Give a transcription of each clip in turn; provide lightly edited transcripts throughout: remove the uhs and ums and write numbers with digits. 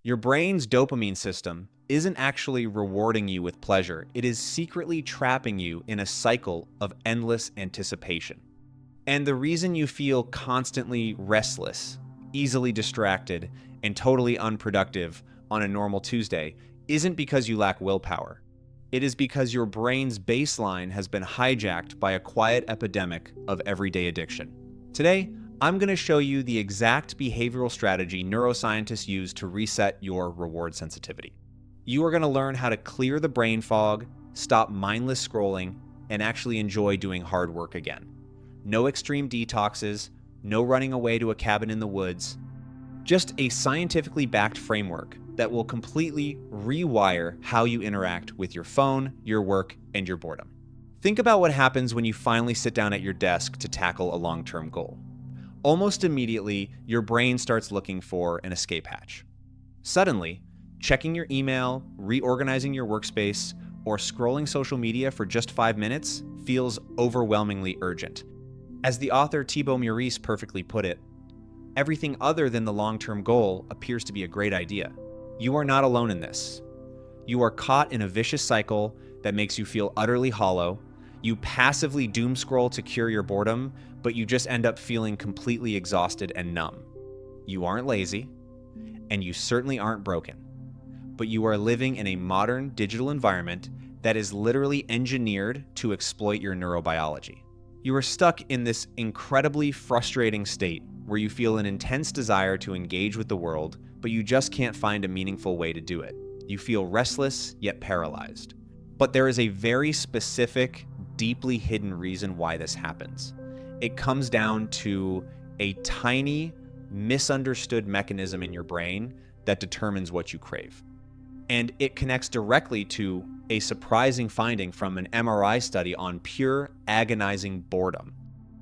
Your brain's dopamine system isn't actually rewarding you with pleasure. It is secretly trapping you in a cycle of endless anticipation. And the reason you feel constantly restless, easily distracted, and totally unproductive on a normal Tuesday isn't because you lack willpower. It is because your brain's baseline has been hijacked by a quiet epidemic of everyday addiction. Today, I'm going to show you the exact behavioral strategy neuroscientists use to reset your reward sensitivity. You are going to learn how to clear the brain fog, stop mindless scrolling, and actually enjoy doing hard work again. No extreme detoxes, no running away to a cabin in the woods, just a scientifically backed framework that will completely rewire how you interact with your phone, your work, and your boredom. Think about what happens when you finally sit down at your desk to tackle a long-term goal. Almost immediately, your brain starts looking for an escape hatch. Suddenly, checking your email, reorganizing your workspace, or scrolling social media for just 5 minutes feels overwhelmingly urgent. As the author Thibaut Maurice perfectly put it, everything other than the long-term goal appears to be a great idea. You are not alone in this. You are caught in a vicious cycle that makes you feel utterly hollow. You passively doom scroll to cure your boredom, but you just end up feeling completely exhausted and numb. You aren't lazy, and you certainly aren't broken, but you are living in a modern digital environment that is literally engineered to exploit your neurobiology. You are stuck in this incredibly frustrating state where you feel an intense desire to engage with the world, but you just can't find a meaningful way to do it. You feel restless, yet paralyzed. But there is a very specific, deeply hidden reason why this happens. It comes down to a tiny, misunderstood mechanism in your brain that determines what you crave. And it connects directly to a surprising finding from an MRI study on pure, agonizing boredom.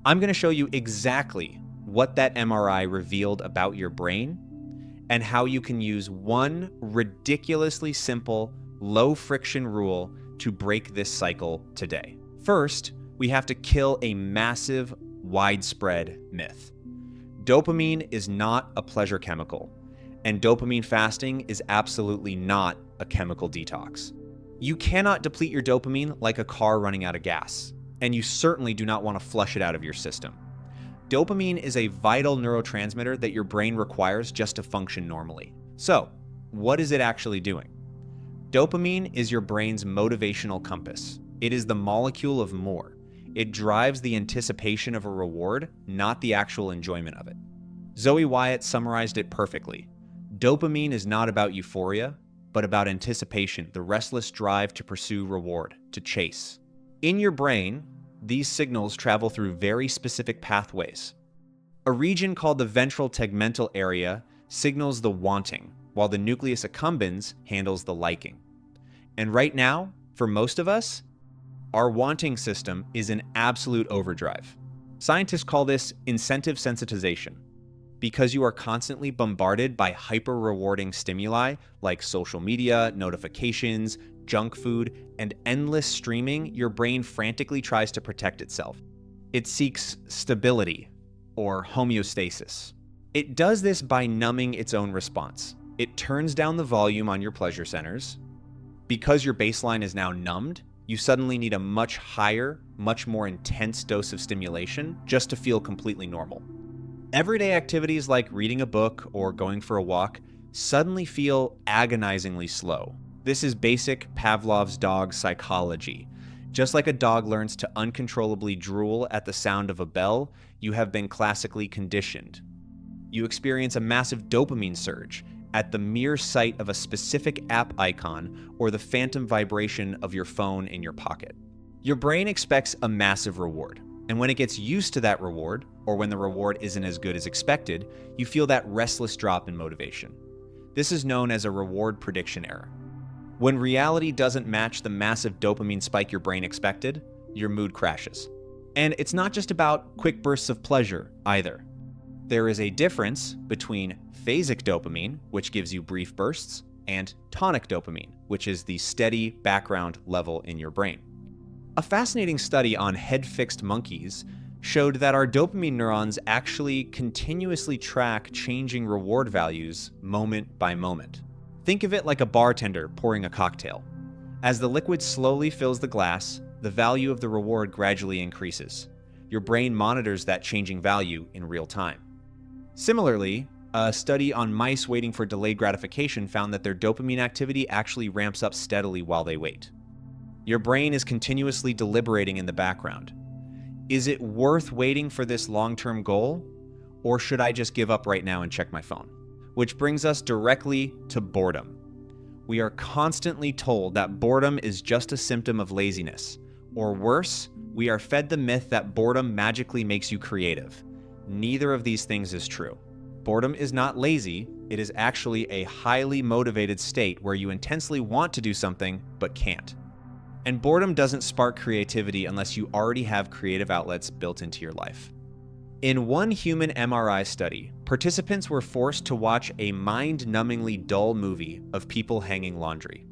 I'm going to show you exactly what that MRI revealed about your brain and how you can use one ridiculously simple, low-friction rule to break this cycle today. First, we have to kill a massive, widespread myth. Dopamine is not a pleasure chemical, and dopamine fasting is absolutely not a chemical detox. You cannot deplete your dopamine like a car running out of gas, and you certainly do not want to flush it out of your system. Dopamine is a vital neurotransmitter that your brain requires just to function normally. So, what is it actually doing? Dopamine is your brain's motivational compass. It is the molecule of more. It drives the anticipation of a reward, not the actual enjoyment of it. Zoe Wyatt summarized it perfectly. Dopamine is not about euphoria, but about anticipation, the restless drive to pursue reward, to chase. In your brain, these signals travel through very specific pathways. A region called the Ventral Tegmental Area signals the wanting, while the Nucleus Accumbens handles the liking. And right now, for most of us, our wanting system is in absolute overdrive. Scientists call this incentive sensitization, because you are constantly bombarded by hyper-rewarding stimuli like social media, notifications, junk food, and endless streaming. Your brain frantically tries to protect itself. It seeks stability, or homeostasis. It does this by numbing its own response. It turns down the volume on your pleasure centers. Because your baseline is now numbed, you suddenly need a much higher, much more intense dose of stimulation just to feel completely normal. Everyday activities like reading a book or going for a walk suddenly feel agonizingly slow. This is basic Pavlov's dog psychology. Just like a dog learns to uncontrollably drool at the sound of a bell, you have been classically conditioned. You experience a massive dopamine surge at the mere sight of a specific app icon or the phantom vibration of your phone in your pocket. Your brain expects a massive reward, and when it gets used to that reward, or when the reward isn't as good as expected, you feel that restless drop in motivation. This is known as a reward prediction error. When reality doesn't match the massive dopamine spike your brain expected, your mood crashes. And it's not just about quick bursts of pleasure either. There is a difference between phasic dopamine, which gives you brief bursts, and tonic dopamine, which is the steady background level in your brain. A fascinating study on head-fixed monkeys showed that our dopamine neurons actually continuously track changing reward values moment by moment. Think of it like a bartender pouring a cocktail. As the liquid slowly fills the glass, the value of the reward gradually increases. Your brain monitors that changing value in real time. Similarly, a study on mice waiting for delayed gratification found that their dopamine activity actually ramps up steadily while they wait. Your brain is continuously deliberating in the background. Is it worth waiting for this long-term goal? Or should I just give up right now and check my phone? Which brings us directly to boredom. We are constantly told that boredom is just a symptom of laziness. Or worse, we are fed the myth that boredom magically makes you creative. Neither of these things is true. Boredom is not lazy, it is actually a highly motivated state where you intensely want to do something but can't. And boredom doesn't spark creativity unless you already have creative outlets built into your life. In one human MRI study, participants were forced to watch a mind-numbingly dull movie of people hanging laundry.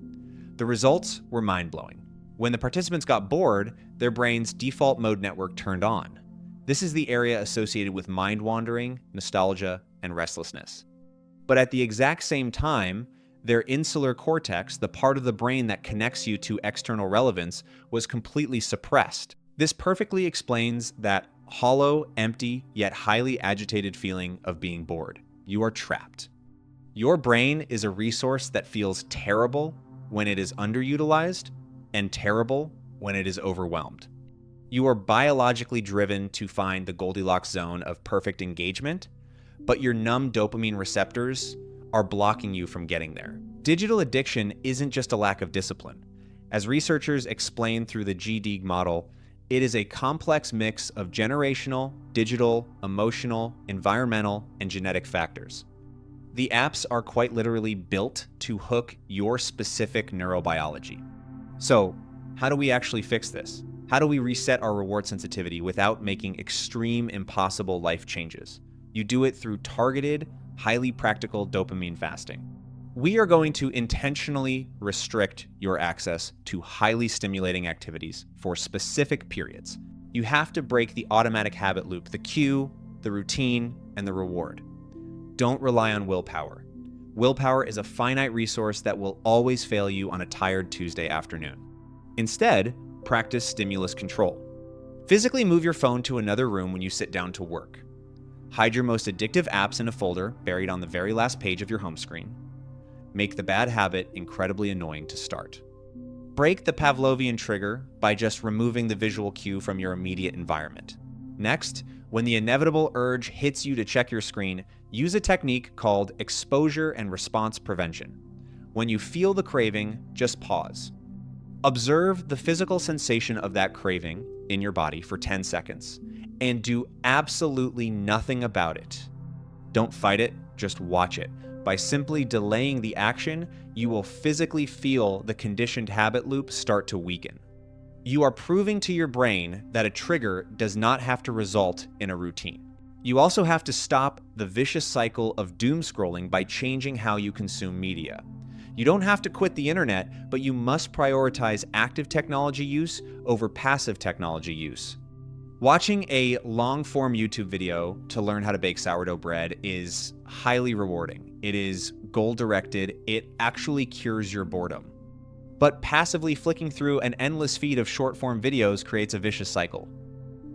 The results were mind-blowing. When the participants got bored, their brain's default mode network turned on. This is the area associated with mind-wandering, nostalgia, and restlessness. But at the exact same time, their insular cortex, the part of the brain that connects you to external relevance, was completely suppressed. This perfectly explains that hollow, empty, yet highly agitated feeling of being bored. You are trapped. Your brain is a resource that feels terrible when it is underutilized and terrible when it is overwhelmed. You are biologically driven to find the Goldilocks zone of perfect engagement, but your numb dopamine receptors are blocking you from getting there. Digital addiction isn't just a lack of discipline. As researchers explain through the G-DEEG model, it is a complex mix of generational, digital, emotional, environmental, and genetic factors. The apps are quite literally built to hook your specific neurobiology. So, how do we actually fix this? How do we reset our reward sensitivity without making extreme, impossible life changes? You do it through targeted, highly practical dopamine fasting. We are going to intentionally restrict your access to highly stimulating activities for specific periods. You have to break the automatic habit loop, the cue, the routine, and the reward. Don't rely on willpower. Willpower is a finite resource that will always fail you on a tired Tuesday afternoon. Instead, practice stimulus control. Physically move your phone to another room when you sit down to work. Hide your most addictive apps in a folder buried on the very last page of your home screen. Make the bad habit incredibly annoying to start. Break the Pavlovian trigger by just removing the visual cue from your immediate environment. Next, when the inevitable urge hits you to check your screen, use a technique called exposure and response prevention. When you feel the craving, just pause. Observe the physical sensation of that craving in your body for 10 seconds and do absolutely nothing about it. Don't fight it, just watch it. By simply delaying the action, you will physically feel the conditioned habit loop start to weaken. You are proving to your brain that a trigger does not have to result in a routine. You also have to stop the vicious cycle of doomscrolling by changing how you consume media. You don't have to quit the internet, but you must prioritize active technology use over passive technology use. Watching a long-form YouTube video to learn how to bake sourdough bread is highly rewarding. It is goal-directed. It actually cures your boredom. But passively flicking through an endless feed of short-form videos creates a vicious cycle.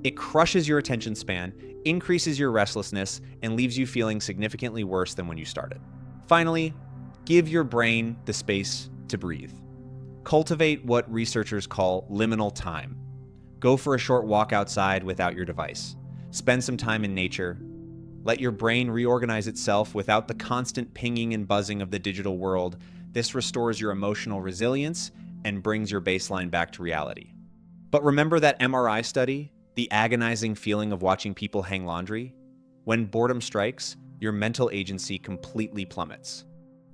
It crushes your attention span, increases your restlessness, and leaves you feeling significantly worse than when you started. Finally, give your brain the space to breathe. Cultivate what researchers call liminal time. Go for a short walk outside without your device. Spend some time in nature. Let your brain reorganize itself without the constant pinging and buzzing of the digital world. This restores your emotional resilience and brings your baseline back to reality. But remember that MRI study, the agonizing feeling of watching people hang laundry? When boredom strikes, your mental agency completely plummets.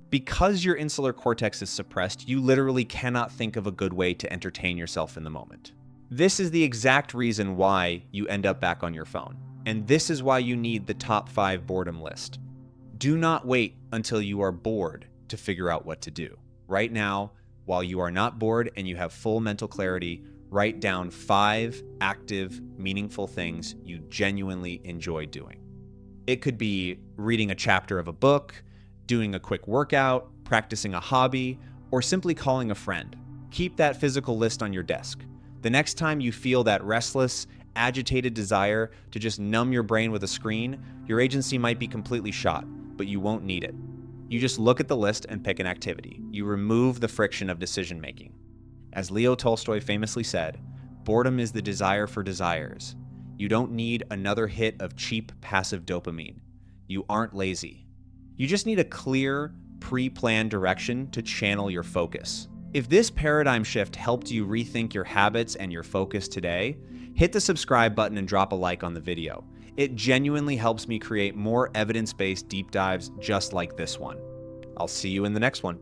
Because your insular cortex is suppressed, you literally cannot think of a good way to entertain yourself in the moment. This is the exact reason why you end up back on your phone. And this is why you need the top 5 boredom list. Do not wait until you are bored to figure out what to do. Right now, while you are not bored and you have full mental clarity, Write down 5 active, meaningful things you genuinely enjoy doing. It could be reading a chapter of a book, doing a quick workout, practicing a hobby, or simply calling a friend. Keep that physical list on your desk. The next time you feel that restless, agitated desire to just numb your brain with a screen, your agency might be completely shot, but you won't need it. You just look at the list and pick an activity. You remove the friction of decision-making. As Leo Tolstoy famously said, boredom is the desire for desires. You don't need another hit of cheap, passive dopamine. You aren't lazy. You just need a clear, pre-planned direction to channel your focus. If this paradigm shift helped you rethink your habits and your focus today, hit the subscribe button and drop a like on the video. It genuinely helps me create more evidence-based deep dives just like this one. I'll see you in the next one.